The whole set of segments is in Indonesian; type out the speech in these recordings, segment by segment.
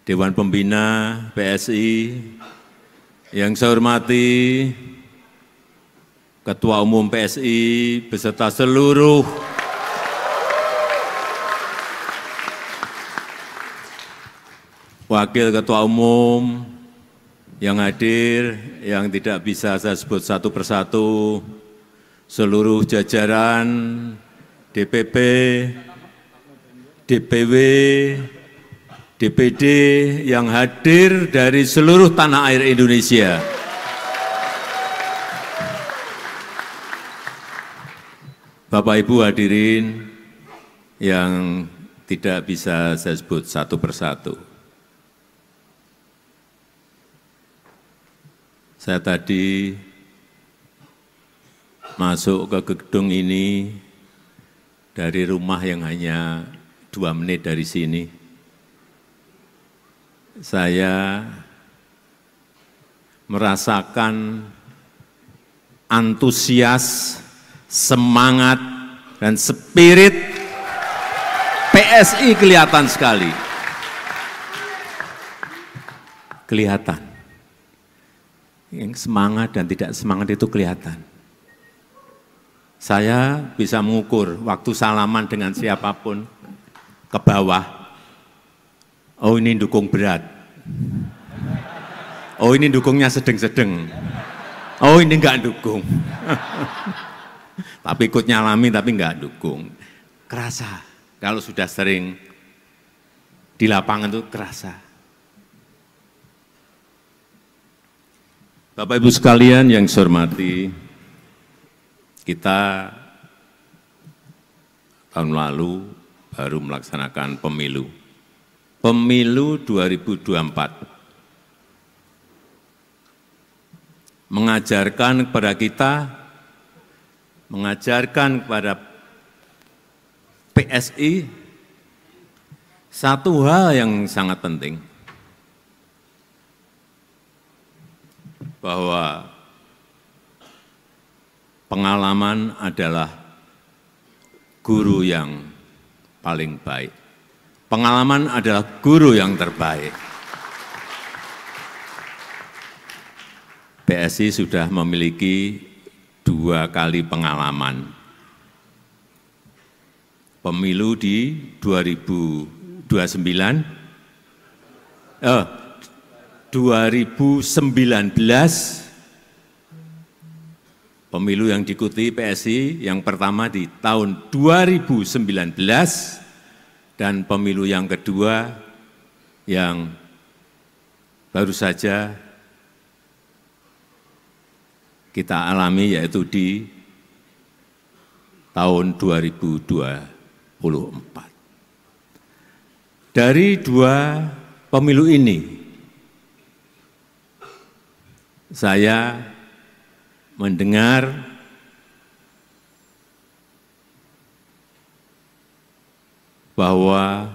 Dewan Pembina PSI, yang saya hormati Ketua Umum PSI beserta seluruh Wakil Ketua Umum yang hadir, yang tidak bisa saya sebut satu persatu, seluruh jajaran DPP, DPW, DPD yang hadir dari seluruh tanah air Indonesia. Bapak Ibu hadirin yang tidak bisa saya sebut satu persatu. Saya tadi masuk ke gedung ini dari rumah yang hanya 2 menit dari sini. Saya merasakan antusias, semangat, dan spirit PSI kelihatan sekali. Kelihatan. Yang semangat dan tidak semangat itu kelihatan. Saya bisa mengukur waktu salaman dengan siapapun ke bawah. Oh ini dukung berat. Oh ini dukungnya sedeng-sedeng. Oh ini enggak dukung. Tapi ikut nyalami tapi enggak dukung. Kerasa. Kalau sudah sering di lapangan itu kerasa. Bapak Ibu sekalian yang saya hormati, kita tahun lalu baru melaksanakan pemilu. Pemilu 2024 mengajarkan kepada kita, mengajarkan kepada PSI satu hal yang sangat penting, bahwa pengalaman adalah guru yang paling baik. Pengalaman adalah guru yang terbaik. PSI sudah memiliki 2 kali pengalaman. Pemilu di 2019, pemilu yang diikuti PSI yang pertama di tahun 2019, dan pemilu yang kedua yang baru saja kita alami yaitu di tahun 2024. Dari 2 pemilu ini, saya mendengar bahwa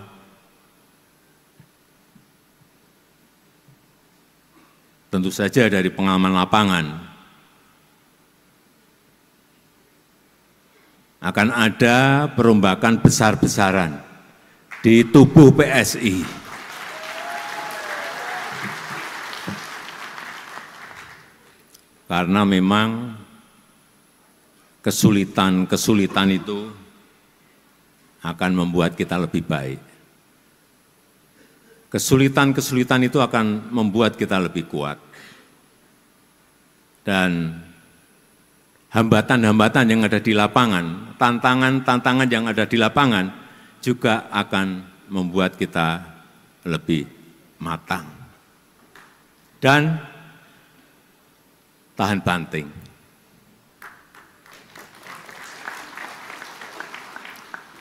tentu saja dari pengalaman lapangan akan ada perombakan besar-besaran di tubuh PSI. Karena memang kesulitan-kesulitan itu akan membuat kita lebih baik. Kesulitan-kesulitan itu akan membuat kita lebih kuat. Dan hambatan-hambatan yang ada di lapangan, tantangan-tantangan yang ada di lapangan juga akan membuat kita lebih matang dan tahan banting.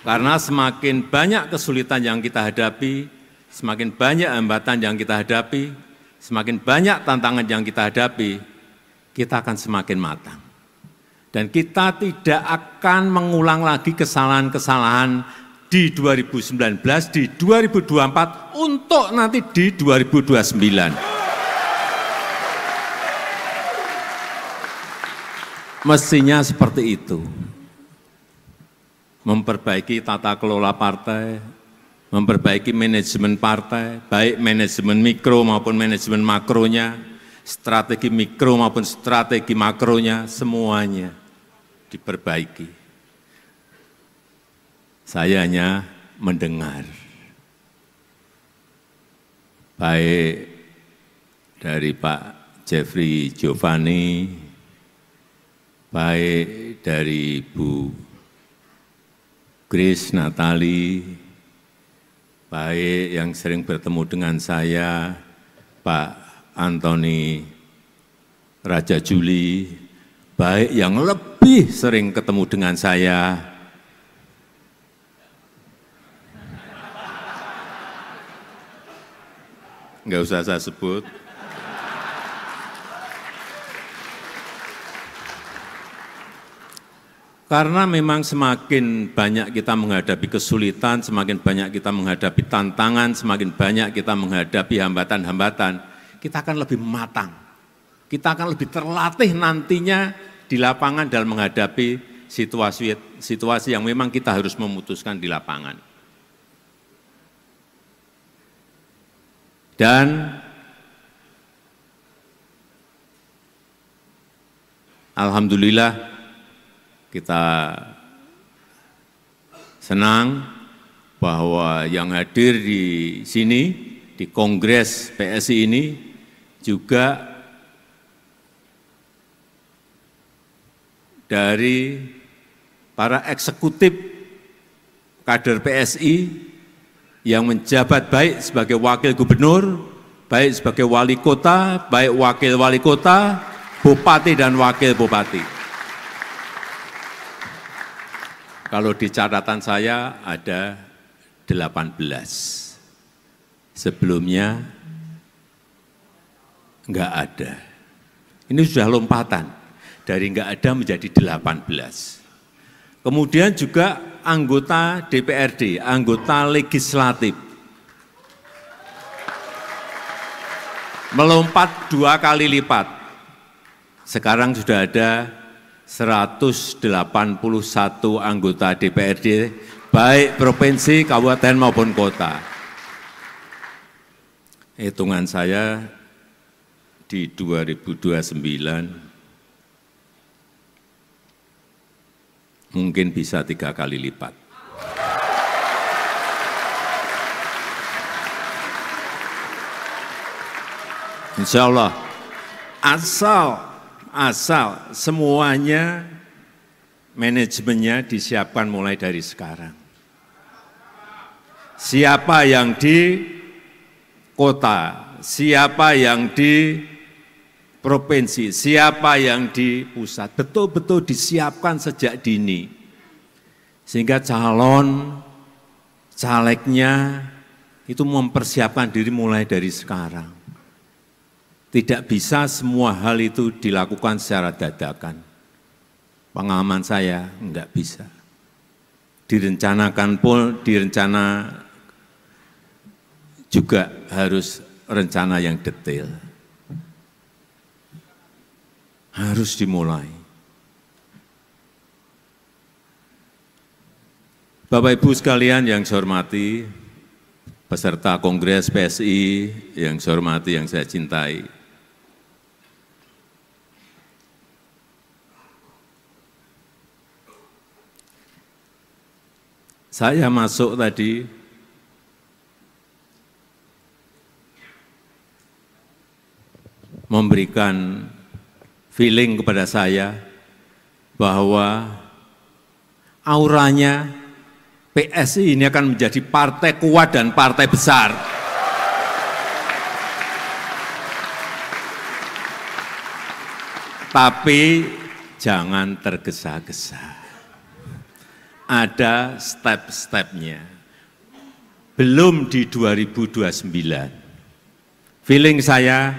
Karena semakin banyak kesulitan yang kita hadapi, semakin banyak hambatan yang kita hadapi, semakin banyak tantangan yang kita hadapi, kita akan semakin matang. Dan kita tidak akan mengulang lagi kesalahan-kesalahan di 2019, di 2024, untuk nanti di 2029. Mestinya seperti itu. Memperbaiki tata kelola partai, memperbaiki manajemen partai, baik manajemen mikro maupun manajemen makronya, strategi mikro maupun strategi makronya, semuanya diperbaiki. Saya hanya mendengar, baik dari Pak Jeffrey Giovanni, baik dari Bu Grace Natali, baik yang sering bertemu dengan saya, Pak Antoni Raja Juli, baik yang lebih sering ketemu dengan saya, enggak usah saya sebut, karena memang semakin banyak kita menghadapi kesulitan, semakin banyak kita menghadapi tantangan, semakin banyak kita menghadapi hambatan-hambatan, kita akan lebih matang. Kita akan lebih terlatih nantinya di lapangan dalam menghadapi situasi yang memang kita harus memutuskan di lapangan. Dan alhamdulillah, kita senang bahwa yang hadir di sini, di Kongres PSI ini, juga dari para eksekutif kader PSI yang menjabat baik sebagai wakil gubernur, baik sebagai wali kota, baik wakil wali kota, bupati dan wakil bupati. Kalau di catatan saya ada 18. Sebelumnya enggak ada. Ini sudah lompatan, dari enggak ada menjadi 18. Kemudian juga anggota DPRD, anggota legislatif. Melompat 2 kali lipat. Sekarang sudah ada 181 anggota DPRD, baik provinsi, kabupaten maupun kota. Hitungan saya di 2029 mungkin bisa 3 kali lipat. Insya Allah, asal semuanya manajemennya disiapkan mulai dari sekarang. Siapa yang di kota, siapa yang di provinsi, siapa yang di pusat, betul-betul disiapkan sejak dini. Sehingga calon, calegnya itu mempersiapkan diri mulai dari sekarang. Tidak bisa semua hal itu dilakukan secara dadakan. Pengalaman saya enggak bisa. Direncanakan pun, direncana juga harus rencana yang detail. Harus dimulai. Bapak Ibu sekalian yang saya hormati, peserta Kongres PSI yang saya hormati, yang saya cintai, saya masuk tadi memberikan feeling kepada saya bahwa auranya PSI ini akan menjadi partai kuat dan partai besar. Tapi jangan tergesa-gesa. Ada step-stepnya. Belum di 2029. Feeling saya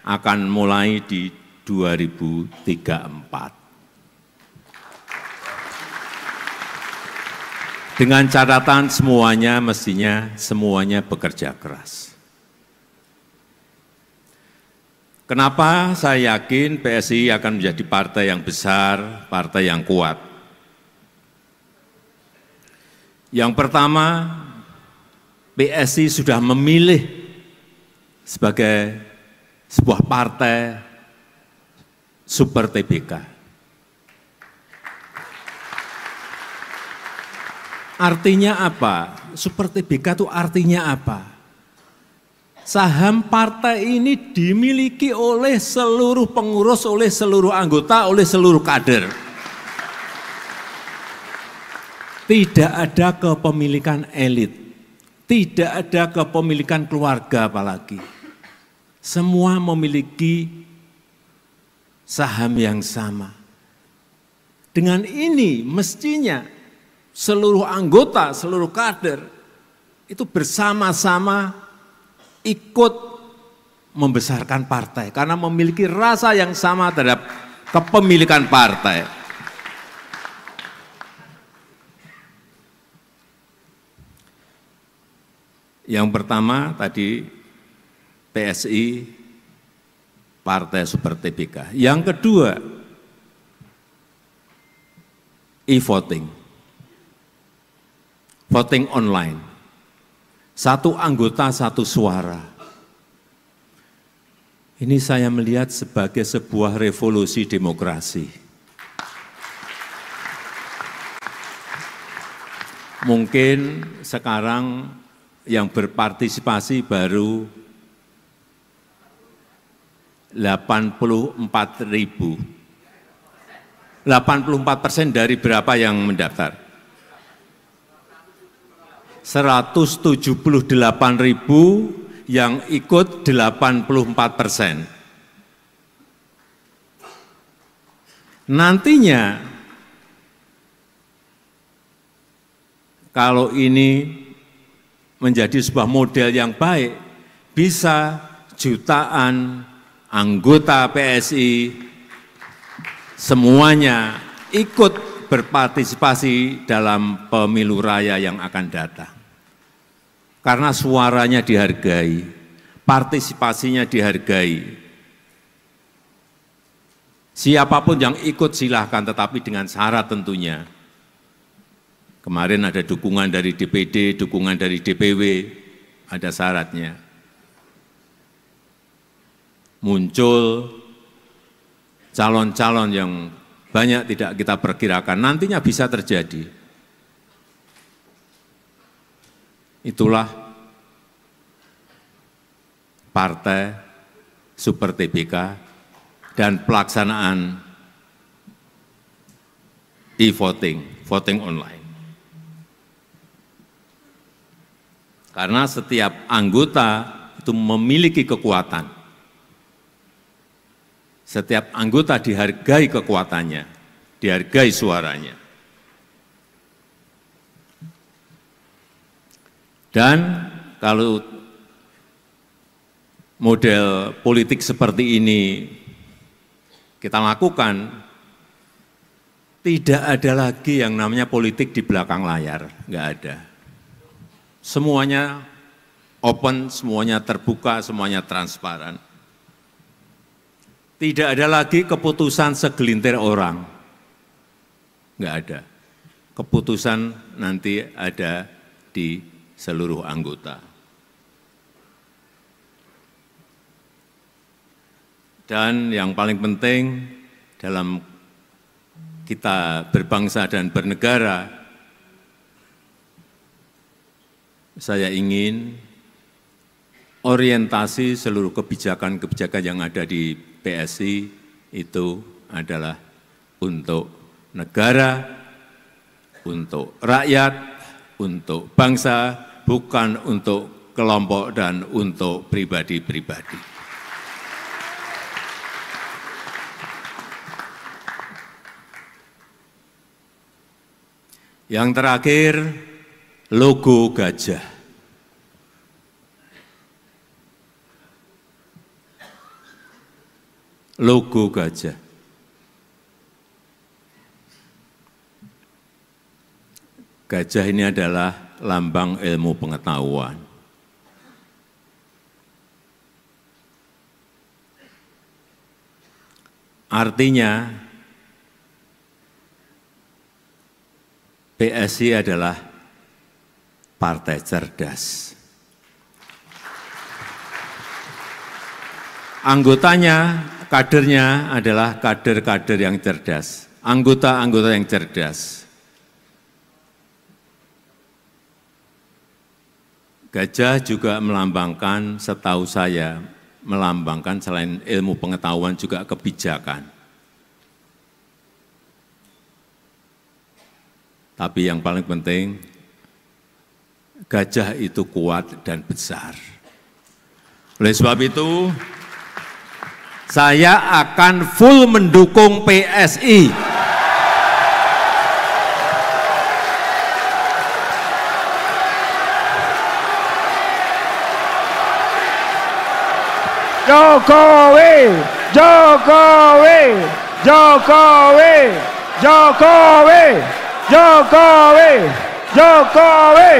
akan mulai di 2034. Dengan catatan semuanya mestinya semuanya bekerja keras. Kenapa saya yakin PSI akan menjadi partai yang besar, partai yang kuat? Yang pertama, PSI sudah memilih sebagai sebuah partai super TBK. Artinya apa? Super TBK itu artinya apa? Saham partai ini dimiliki oleh seluruh pengurus, oleh seluruh anggota, oleh seluruh kader. Tidak ada kepemilikan elit, tidak ada kepemilikan keluarga apalagi. Semua memiliki saham yang sama. Dengan ini mestinya seluruh anggota, seluruh kader itu bersama-sama ikut membesarkan partai karena memiliki rasa yang sama terhadap kepemilikan partai. Yang pertama tadi PSI Partai Super TBK. Yang kedua e-voting. Voting online. Satu anggota, satu suara. Ini saya melihat sebagai sebuah revolusi demokrasi. Mungkin sekarang yang berpartisipasi baru 84.000. 84% dari berapa yang mendaftar? 178.000 yang ikut 84%. Nantinya kalau ini menjadi sebuah model yang baik, bisa jutaan anggota PSI semuanya ikut berpartisipasi dalam pemilu raya yang akan datang. Karena suaranya dihargai, partisipasinya dihargai. Siapapun yang ikut silahkan, tetapi dengan syarat tentunya. Kemarin ada dukungan dari DPD, dukungan dari DPW, ada syaratnya. Muncul calon-calon yang banyak tidak kita perkirakan, nantinya bisa terjadi. Itulah Partai Super TBK dan pelaksanaan e-voting, voting online. Karena setiap anggota itu memiliki kekuatan. Setiap anggota dihargai kekuatannya, dihargai suaranya. Dan kalau model politik seperti ini kita lakukan, tidak ada lagi yang namanya politik di belakang layar, enggak ada. Semuanya open, semuanya terbuka, semuanya transparan. Tidak ada lagi keputusan segelintir orang. Enggak ada. Keputusan nanti ada di seluruh anggota. Dan yang paling penting dalam kita berbangsa dan bernegara, saya ingin orientasi seluruh kebijakan-kebijakan yang ada di PSI itu adalah untuk negara, untuk rakyat, untuk bangsa, bukan untuk kelompok dan untuk pribadi-pribadi. Yang terakhir, logo gajah. Logo gajah. Gajah ini adalah lambang ilmu pengetahuan. Artinya, PSI adalah partai cerdas. anggotanya, kadernya adalah kader-kader yang cerdas, anggota-anggota yang cerdas. Gajah juga melambangkan, setahu saya, melambangkan selain ilmu pengetahuan juga kebijakan. Tapi yang paling penting, gajah itu kuat dan besar. Oleh sebab itu, saya akan full mendukung PSI. Jokowi, Jokowi, Jokowi, Jokowi, Jokowi, Jokowi,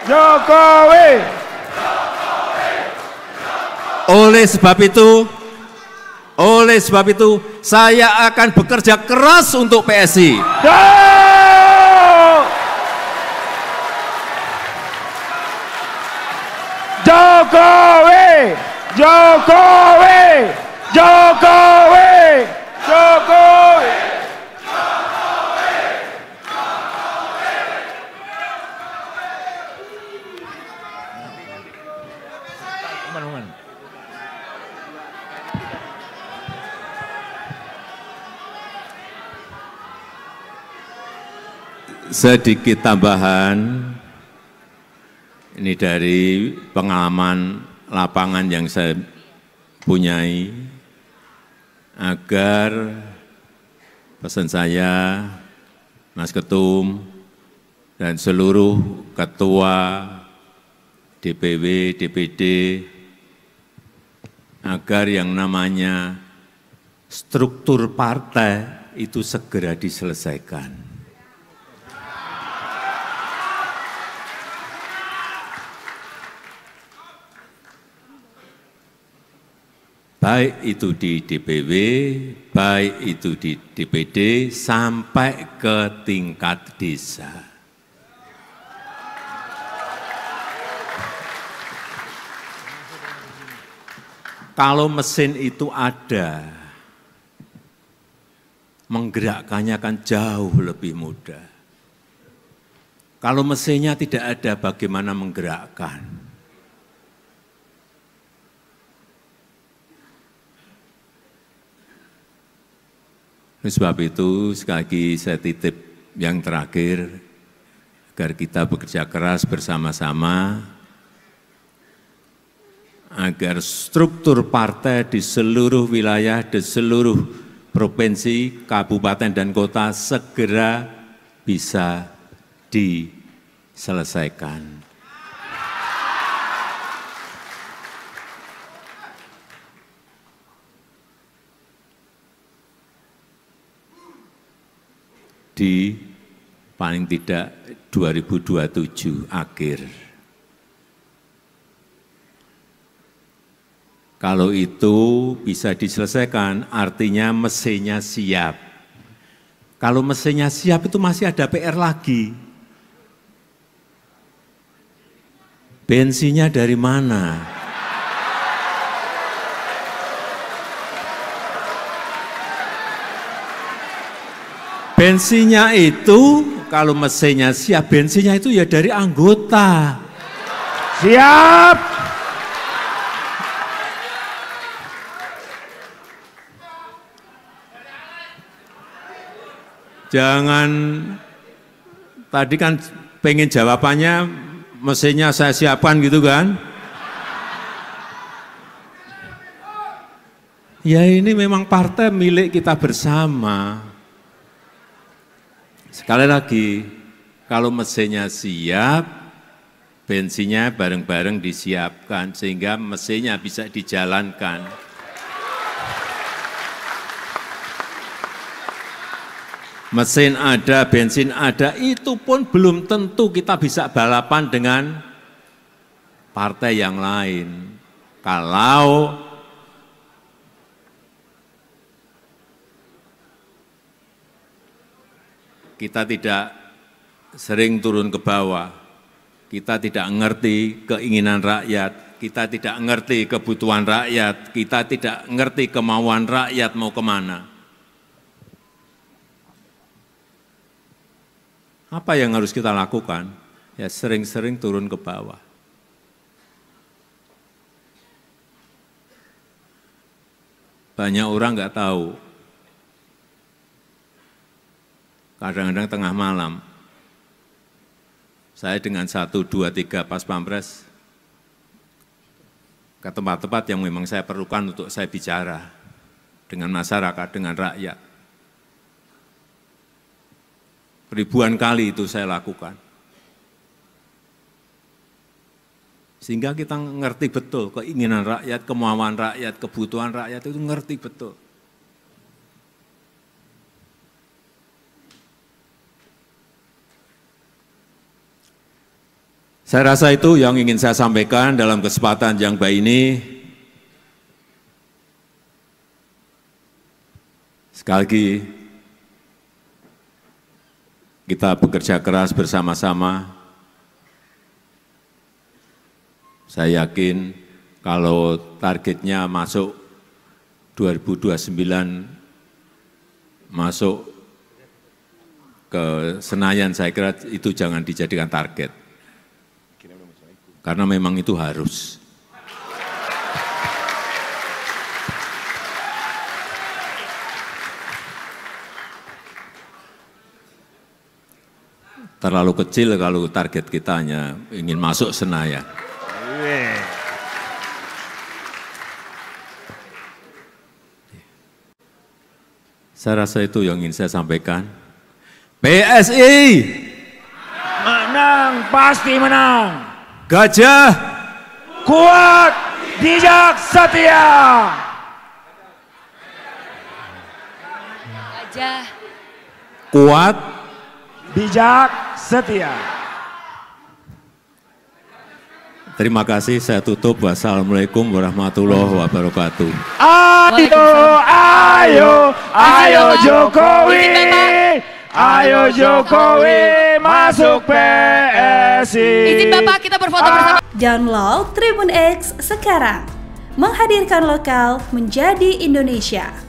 Jokowi. Oleh sebab itu, saya akan bekerja keras untuk PSI. Jokowi, Jokowi, Jokowi, Jokowi. Sedikit tambahan, ini dari pengalaman lapangan yang saya punyai, agar pesan saya, Mas Ketum, dan seluruh ketua DPW, DPD, agar yang namanya struktur partai itu segera diselesaikan. Baik itu di DPW, baik itu di DPD, sampai ke tingkat desa. Kalau mesin itu ada, menggerakkannya akan jauh lebih mudah. Kalau mesinnya tidak ada, bagaimana menggerakkan? Sebab itu, sekali lagi saya titip yang terakhir, agar kita bekerja keras bersama-sama, agar struktur partai di seluruh wilayah, di seluruh provinsi, kabupaten, dan kota segera bisa diselesaikan. Di paling tidak 2027 akhir. Kalau itu bisa diselesaikan, artinya mesinnya siap. Kalau mesinnya siap itu masih ada PR lagi. Bensinnya dari mana? Bensinnya itu, kalau mesinnya siap, bensinnya itu ya dari anggota. Siap. Jangan, tadi kan pengen jawabannya, mesinnya saya siapkan gitu kan. Ya ini memang partai milik kita bersama. Sekali lagi, kalau mesinnya siap, bensinnya bareng-bareng disiapkan, sehingga mesinnya bisa dijalankan. Mesin ada, bensin ada, itu pun belum tentu kita bisa balapan dengan partai yang lain. Kalau kita tidak sering turun ke bawah, kita tidak mengerti keinginan rakyat, kita tidak ngerti kebutuhan rakyat, kita tidak ngerti kemauan rakyat mau kemana. Apa yang harus kita lakukan? Ya sering-sering turun ke bawah. Banyak orang nggak tahu. Kadang-kadang tengah malam, saya dengan 1, 2, 3 pas pampres ke tempat-tempat yang memang saya perlukan untuk saya bicara dengan masyarakat, dengan rakyat. Ribuan kali itu saya lakukan. Sehingga kita ngerti betul keinginan rakyat, kemauan rakyat, kebutuhan rakyat itu ngerti betul. Saya rasa itu yang ingin saya sampaikan dalam kesempatan yang baik ini. Sekali lagi, kita bekerja keras bersama-sama. Saya yakin kalau targetnya masuk 2029, masuk ke Senayan, saya kira itu jangan dijadikan target. Karena memang itu harus. Terlalu kecil kalau target kita hanya ingin masuk Senayan. Saya rasa itu yang ingin saya sampaikan. PSI menang, pasti menang. Gajah Kuat, bijak, setia. Gajah kuat, Bijak, setia. terima kasih, saya tutup. Wassalamualaikum warahmatullahi wabarakatuh. Ayo Jokowi. Ayo Jokowi masuk PSI. Izin Bapak, kita berfoto bersama. Download Tribun X sekarang. Menghadirkan lokal menjadi Indonesia.